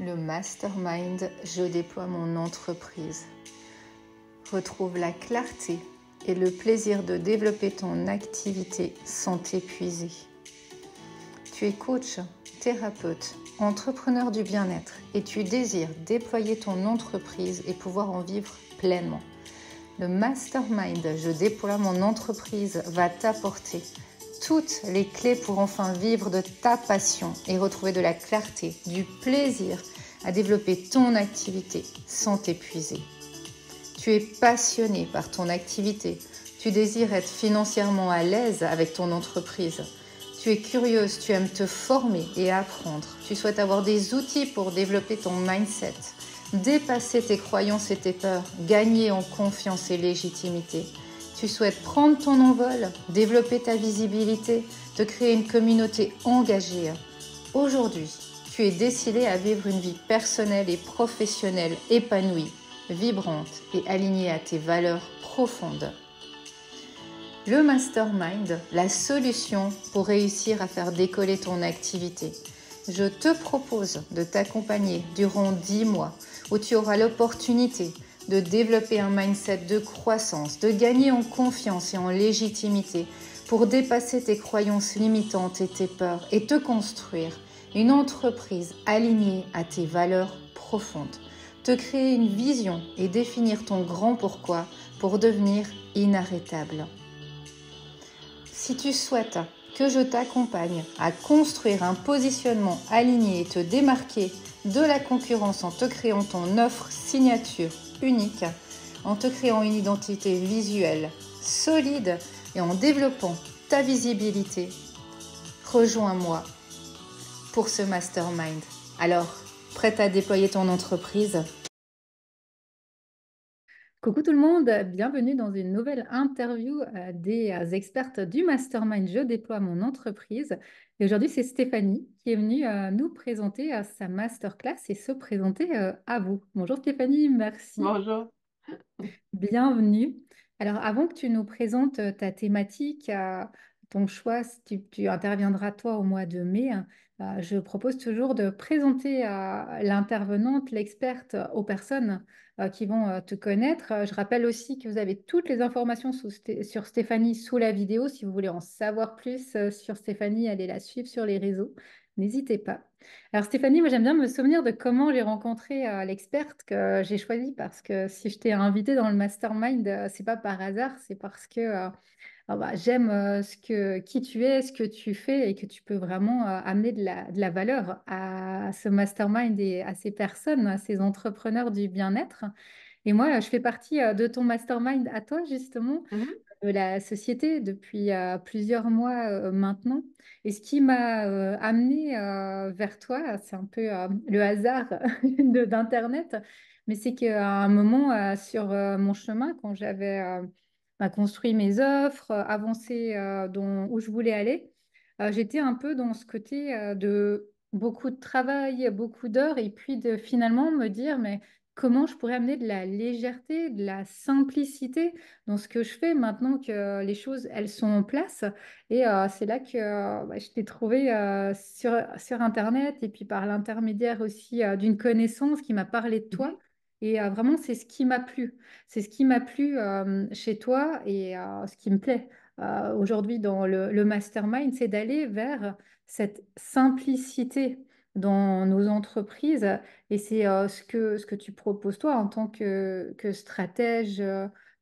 le mastermind Je déploie mon entreprise. Retrouve la clarté et le plaisir de développer ton activité sans t'épuiser. Tu es coach, thérapeute, entrepreneur du bien-être et tu désires déployer ton entreprise et pouvoir en vivre pleinement. Le mastermind Je déploie mon entreprise va t'apporter toutes les clés pour enfin vivre de ta passion et retrouver de la clarté, du plaisir à développer ton activité sans t'épuiser. Tu es passionné par ton activité, tu désires être financièrement à l'aise avec ton entreprise. Tu es curieuse, tu aimes te former et apprendre. Tu souhaites avoir des outils pour développer ton mindset, dépasser tes croyances et tes peurs, gagner en confiance et légitimité. Tu souhaites prendre ton envol, développer ta visibilité, te créer une communauté engagée. Aujourd'hui, tu es décidé à vivre une vie personnelle et professionnelle épanouie, vibrante et alignée à tes valeurs profondes. Le mastermind, la solution pour réussir à faire décoller ton activité. Je te propose de t'accompagner durant 10 mois où tu auras l'opportunité de développer un mindset de croissance, de gagner en confiance et en légitimité pour dépasser tes croyances limitantes et tes peurs et te construire une entreprise alignée à tes valeurs profondes. Te créer une vision et définir ton grand pourquoi pour devenir inarrêtable. Si tu souhaites que je t'accompagne à construire un positionnement aligné et te démarquer de la concurrence en te créant ton offre signature unique, en te créant une identité visuelle solide et en développant ta visibilité, rejoins-moi pour ce mastermind. Alors, prête à déployer ton entreprise ? Coucou tout le monde, bienvenue dans une nouvelle interview des expertes du Mastermind Je déploie mon entreprise. Et aujourd'hui, c'est Stéphanie qui est venue nous présenter sa masterclass et se présenter à vous. Bonjour Stéphanie, merci. Bonjour. Bienvenue. Alors, avant que tu nous présentes ta thématique, ton choix, si tu interviendras toi au mois de mai, je propose toujours de présenter l'intervenante, l'experte, aux personnes qui vont te connaître. Je rappelle aussi que vous avez toutes les informations sur Stéphanie sous la vidéo. Si vous voulez en savoir plus sur Stéphanie, allez la suivre sur les réseaux. N'hésitez pas. Alors Stéphanie, moi j'aime bien me souvenir de comment j'ai rencontré l'experte que j'ai choisie parce que si je t'ai invitée dans le mastermind, c'est pas par hasard, c'est parce que j'aime qui tu es, ce que tu fais et que tu peux vraiment amener de la valeur à ce mastermind et à ces personnes, à ces entrepreneurs du bien-être. Et moi, je fais partie de ton mastermind à toi justement Mhm. de la société depuis plusieurs mois maintenant. Et ce qui m'a amené vers toi, c'est un peu le hasard d'Internet, mais c'est qu'à un moment sur mon chemin, quand j'avais construit mes offres, avancé où je voulais aller, j'étais un peu dans ce côté de beaucoup de travail, beaucoup d'heures, et puis de finalement me dire, mais comment je pourrais amener de la légèreté, de la simplicité dans ce que je fais maintenant que les choses, elles sont en place. Et c'est là que je t'ai trouvé sur Internet et puis par l'intermédiaire aussi d'une connaissance qui m'a parlé de toi. Mhm. Et vraiment, c'est ce qui m'a plu. C'est ce qui m'a plu chez toi et ce qui me plaît aujourd'hui dans le mastermind, c'est d'aller vers cette simplicité dans nos entreprises. Et c'est ce que tu proposes toi en tant que stratège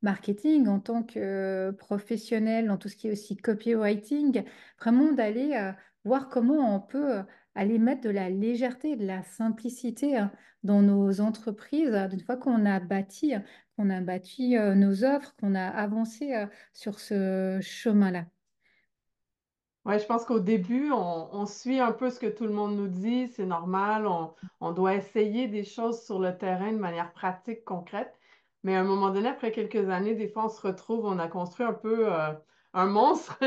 marketing, en tant que professionnel dans tout ce qui est aussi copywriting, vraiment d'aller voir comment on peut aller mettre de la légèreté et de la simplicité dans nos entreprises, d'une fois qu'on a bâti nos offres, qu'on a avancé sur ce chemin-là. Ouais, je pense qu'au début, on suit un peu ce que tout le monde nous dit, c'est normal, on doit essayer des choses sur le terrain de manière pratique, concrète. Mais à un moment donné, après quelques années, des fois, on se retrouve, on a construit un peu un monstre.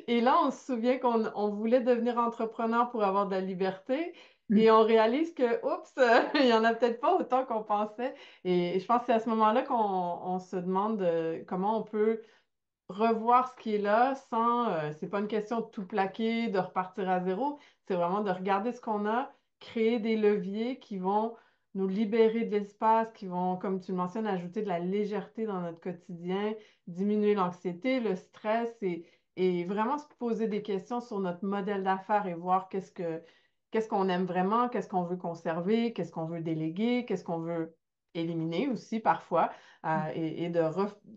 Et là, on se souvient qu'on voulait devenir entrepreneur pour avoir de la liberté. Et Mm. on réalise que, oups, il y en a peut-être pas autant qu'on pensait. Et je pense que c'est à ce moment-là qu'on se demande comment on peut revoir ce qui est là sans, c'est pas une question de tout plaquer, de repartir à zéro, c'est vraiment de regarder ce qu'on a, créer des leviers qui vont nous libérer de l'espace, qui vont, comme tu le mentionnes, ajouter de la légèreté dans notre quotidien, diminuer l'anxiété, le stress et vraiment se poser des questions sur notre modèle d'affaires et voir qu'est-ce qu'on aime vraiment, qu'est-ce qu'on veut conserver, qu'est-ce qu'on veut déléguer, qu'est-ce qu'on veut éliminer aussi parfois, et de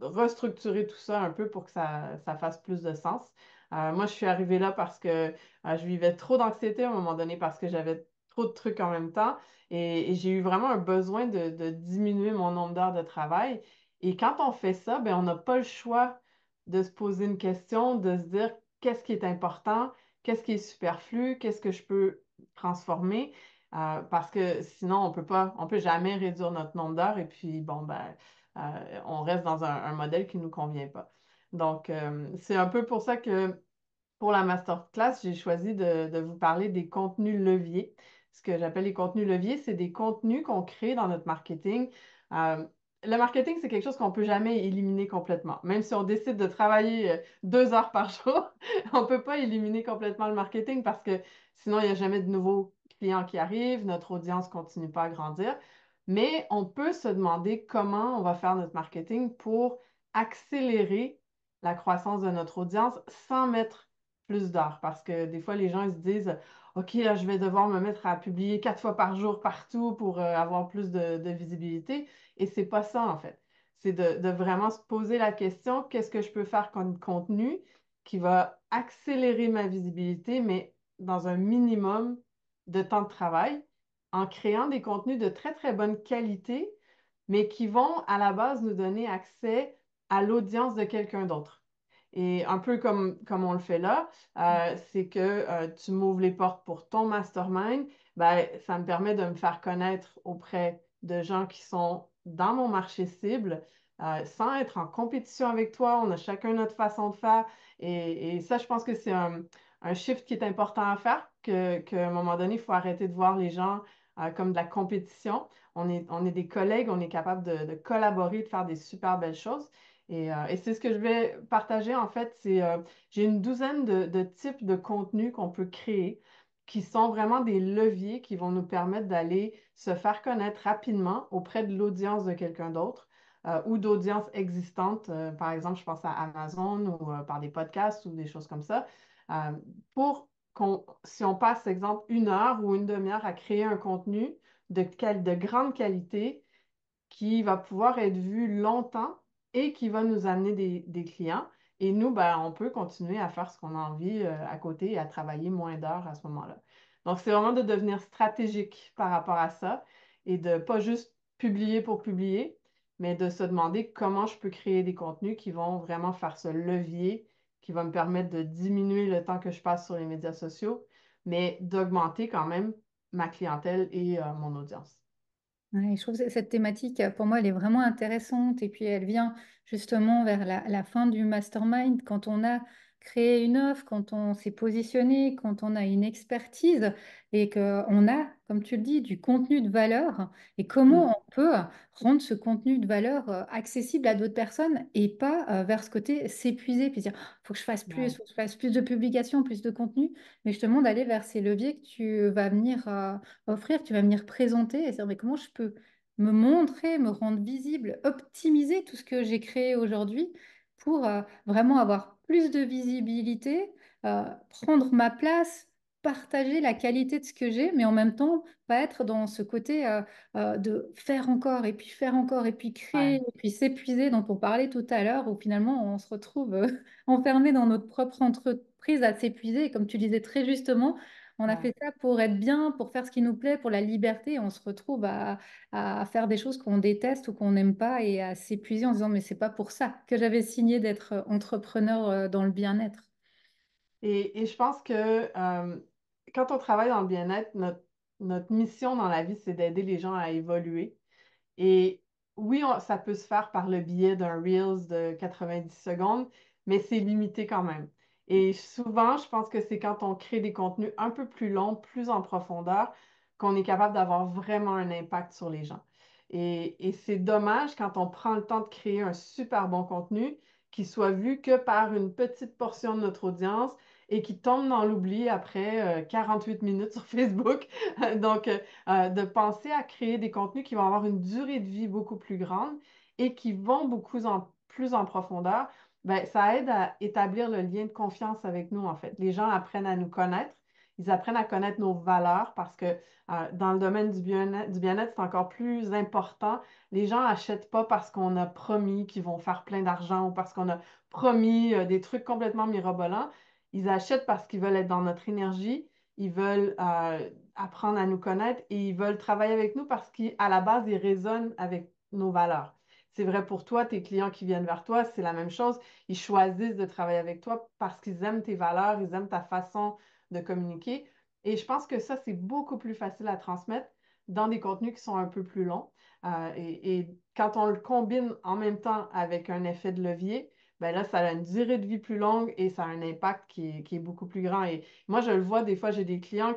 restructurer tout ça un peu pour que ça fasse plus de sens. Moi, je suis arrivée là parce que je vivais trop d'anxiété à un moment donné parce que j'avais trop de trucs en même temps et j'ai eu vraiment un besoin de diminuer mon nombre d'heures de travail. Et quand on fait ça, ben, on n'a pas le choix de se poser une question, de se dire qu'est-ce qui est important, qu'est-ce qui est superflu, qu'est-ce que je peux transformer, parce que sinon on peut jamais réduire notre nombre d'heures et puis bon, ben, on reste dans un modèle qui ne nous convient pas. Donc, c'est un peu pour ça que pour la masterclass, j'ai choisi de vous parler des contenus leviers. Ce que j'appelle les contenus leviers, c'est des contenus qu'on crée dans notre marketing. Euh, le marketing, c'est quelque chose qu'on ne peut jamais éliminer complètement. Même si on décide de travailler 2 heures par jour, on ne peut pas éliminer complètement le marketing parce que sinon, il n'y a jamais de nouveaux clients qui arrivent, notre audience ne continue pas à grandir. Mais on peut se demander comment on va faire notre marketing pour accélérer la croissance de notre audience sans mettre plus d'heures parce que des fois, les gens ils se disent, OK, là, je vais devoir me mettre à publier 4 fois par jour partout pour avoir plus de visibilité. Et c'est pas ça, en fait. C'est de vraiment se poser la question, qu'est-ce que je peux faire comme contenu qui va accélérer ma visibilité, mais dans un minimum de temps de travail, en créant des contenus de très, très bonne qualité, mais qui vont à la base nous donner accès à l'audience de quelqu'un d'autre. Et un peu comme on le fait là, c'est que tu m'ouvres les portes pour ton mastermind, ben, ça me permet de me faire connaître auprès de gens qui sont dans mon marché cible, sans être en compétition avec toi. On a chacun notre façon de faire. Et ça, je pense que c'est un shift qui est important à faire, qu'à un moment donné, il faut arrêter de voir les gens comme de la compétition. On est des collègues, on est capable de collaborer, de faire des super belles choses. Et c'est ce que je vais partager en fait, j'ai une douzaine de types de contenus qu'on peut créer qui sont vraiment des leviers qui vont nous permettre d'aller se faire connaître rapidement auprès de l'audience de quelqu'un d'autre ou d'audience existante. Par exemple, je pense à Amazon ou par des podcasts ou des choses comme ça. euh, pour si on passe, exemple, 1 heure ou une demi-heure à créer un contenu de grande qualité, qui va pouvoir être vu longtemps et qui va nous amener des clients. Et nous, ben, on peut continuer à faire ce qu'on a envie à côté et à travailler moins d'heures à ce moment-là. Donc, c'est vraiment de devenir stratégique par rapport à ça et de pas juste publier pour publier, mais de se demander comment je peux créer des contenus qui vont vraiment faire ce levier qui va me permettre de diminuer le temps que je passe sur les médias sociaux, mais d'augmenter quand même ma clientèle et mon audience. Ouais, je trouve que cette thématique, pour moi, elle est vraiment intéressante. Et puis, elle vient justement vers la fin du mastermind, quand on a créé une offre, quand on s'est positionné, quand on a une expertise et qu'on a, comme tu le dis, du contenu de valeur. Et Mm. comment on peut rendre ce contenu de valeur accessible à d'autres personnes et pas vers ce côté s'épuiser, puis dire, faut que je fasse plus, Ouais. faut que je fasse plus de publications, plus de contenu. Mais justement, d'aller vers ces leviers que tu vas venir offrir, tu vas venir présenter et dire mais comment je peux me montrer, me rendre visible, optimiser tout ce que j'ai créé aujourd'hui pour vraiment avoir plus de visibilité, prendre ma place, partager la qualité de ce que j'ai, mais en même temps pas être dans ce côté de faire encore et puis faire encore et puis créer Ouais. et puis s'épuiser dont on parlait tout à l'heure, où finalement on se retrouve enfermé dans notre propre entreprise à s'épuiser. Et comme tu disais très justement, on a Ouais. fait ça pour être bien, pour faire ce qui nous plaît, pour la liberté. Et on se retrouve à faire des choses qu'on déteste ou qu'on n'aime pas et à s'épuiser en disant, mais c'est pas pour ça que j'avais signé d'être entrepreneur dans le bien-être. Et je pense que quand on travaille dans le bien-être, notre mission dans la vie, c'est d'aider les gens à évoluer. Et oui, ça peut se faire par le biais d'un Reels de 90 secondes, mais c'est limité quand même. Et souvent, je pense que c'est quand on crée des contenus un peu plus longs, plus en profondeur, qu'on est capable d'avoir vraiment un impact sur les gens. Et c'est dommage quand on prend le temps de créer un super bon contenu qui soit vu que par une petite portion de notre audience et qui tombent dans l'oubli après 48 minutes sur Facebook. Donc, de penser à créer des contenus qui vont avoir une durée de vie beaucoup plus grande et qui vont plus en profondeur, ben, ça aide à établir le lien de confiance avec nous, en fait. Les gens apprennent à nous connaître, ils apprennent à connaître nos valeurs parce que dans le domaine du bien-être, c'est encore plus important. Les gens achètent pas parce qu'on a promis qu'ils vont faire plein d'argent ou parce qu'on a promis des trucs complètement mirobolants. Ils achètent parce qu'ils veulent être dans notre énergie, ils veulent apprendre à nous connaître et ils veulent travailler avec nous parce qu'à la base, ils résonnent avec nos valeurs. C'est vrai pour toi, tes clients qui viennent vers toi, c'est la même chose. Ils choisissent de travailler avec toi parce qu'ils aiment tes valeurs, ils aiment ta façon de communiquer. Et je pense que ça, c'est beaucoup plus facile à transmettre dans des contenus qui sont un peu plus longs. Et quand on le combine en même temps avec un effet de levier, ben là, ça a une durée de vie plus longue et ça a un impact qui est beaucoup plus grand. Et moi, je le vois, des fois, j'ai des clients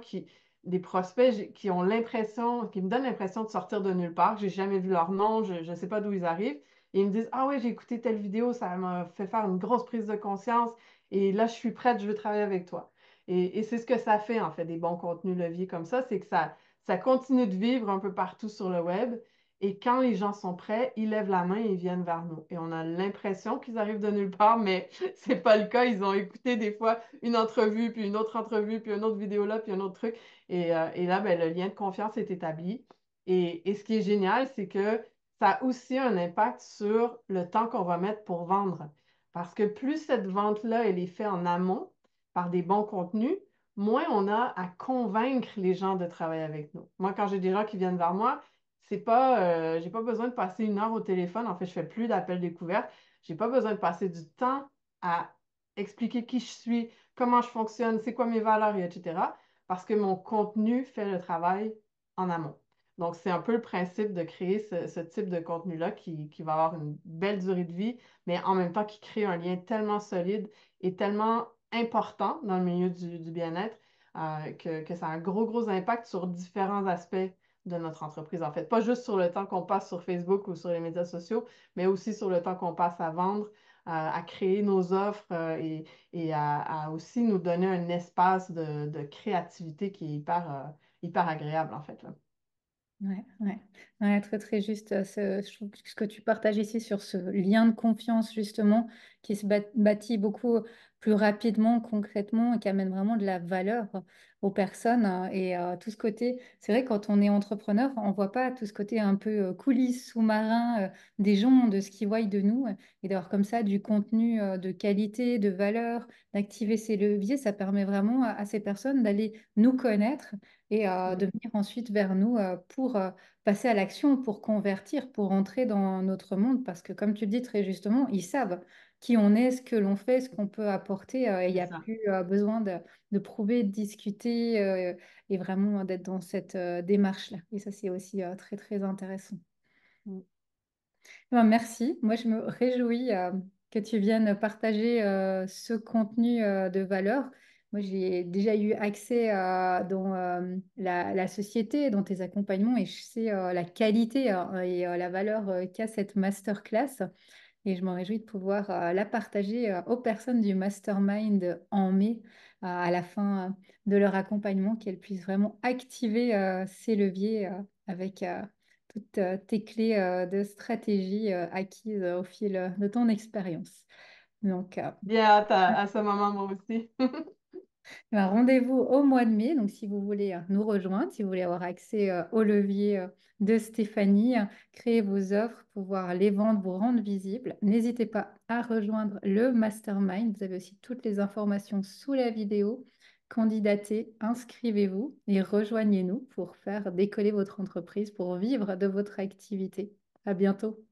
des prospects qui ont l'impression, qui me donnent l'impression de sortir de nulle part. J'ai jamais vu leur nom, je ne sais pas d'où ils arrivent. Et ils me disent, ah ouais, j'ai écouté telle vidéo, ça m'a fait faire une grosse prise de conscience et là, je suis prête, je veux travailler avec toi. Et c'est ce que ça fait, en fait, des bons contenus leviers comme ça, c'est que ça continue de vivre un peu partout sur le web. Et quand les gens sont prêts, ils lèvent la main et ils viennent vers nous. Et on a l'impression qu'ils arrivent de nulle part, mais c'est pas le cas. Ils ont écouté des fois une entrevue, puis une autre entrevue, puis une autre vidéo là, puis un autre truc. Et là, ben, le lien de confiance est établi. Et ce qui est génial, c'est que ça a aussi un impact sur le temps qu'on va mettre pour vendre. Parce que plus cette vente-là, elle est faite en amont par des bons contenus, moins on a à convaincre les gens de travailler avec nous. Moi, quand j'ai des gens qui viennent vers moi, c'est pas, j'ai pas besoin de passer une heure au téléphone. En fait, je fais plus d'appels découvertes. J'ai pas besoin de passer du temps à expliquer qui je suis, comment je fonctionne, c'est quoi mes valeurs, et etc. Parce que mon contenu fait le travail en amont. Donc, c'est un peu le principe de créer ce type de contenu-là qui va avoir une belle durée de vie, mais en même temps qui crée un lien tellement solide et tellement important dans le milieu du bien-être que ça a un gros impact sur différents aspects de notre entreprise, en fait. Pas juste sur le temps qu'on passe sur Facebook ou sur les médias sociaux, mais aussi sur le temps qu'on passe à vendre, à créer nos offres et à aussi nous donner un espace de créativité qui est hyper agréable, en fait, là. Ouais, ouais. Ouais, très très juste. Je trouve que ce que tu partages ici sur ce lien de confiance justement qui se bâtit beaucoup plus rapidement, concrètement et qui amène vraiment de la valeur aux personnes. Et tout ce côté, c'est vrai quand on est entrepreneur, on voit pas tout ce côté un peu coulisses, sous-marin des gens, de ce qu'ils voient de nous. Et d'avoir comme ça du contenu de qualité, de valeur, d'activer ces leviers, ça permet vraiment à ces personnes d'aller nous connaître et de Mm. venir ensuite vers nous pour passer à l'action, pour convertir, pour entrer dans notre monde. Parce que comme tu le dis très justement, ils savent qui on est, ce que l'on fait, ce qu'on peut apporter. Et il n'y C'est a ça. plus besoin de prouver, de discuter et vraiment d'être dans cette démarche-là. Et ça, c'est aussi très, très intéressant. Mm. Ben, merci. Moi, je me réjouis que tu viennes partager ce contenu de valeur. Moi, j'ai déjà eu accès dans la société, dans tes accompagnements, et je sais la qualité et la valeur qu'a cette masterclass. Et je m'en réjouis de pouvoir la partager aux personnes du mastermind en mai, à la fin de leur accompagnement, qu'elles puissent vraiment activer ces leviers avec toutes tes clés de stratégie acquises au fil de ton expérience. Donc, Bien hâte à ce moment, moi aussi. ben, rendez-vous au mois de mai. Donc, si vous voulez nous rejoindre, si vous voulez avoir accès au levier de Stéphanie, créer vos offres, pouvoir les vendre, vous rendre visibles, n'hésitez pas à rejoindre le mastermind. Vous avez aussi toutes les informations sous la vidéo. Candidatez, inscrivez-vous et rejoignez-nous pour faire décoller votre entreprise, pour vivre de votre activité. À bientôt.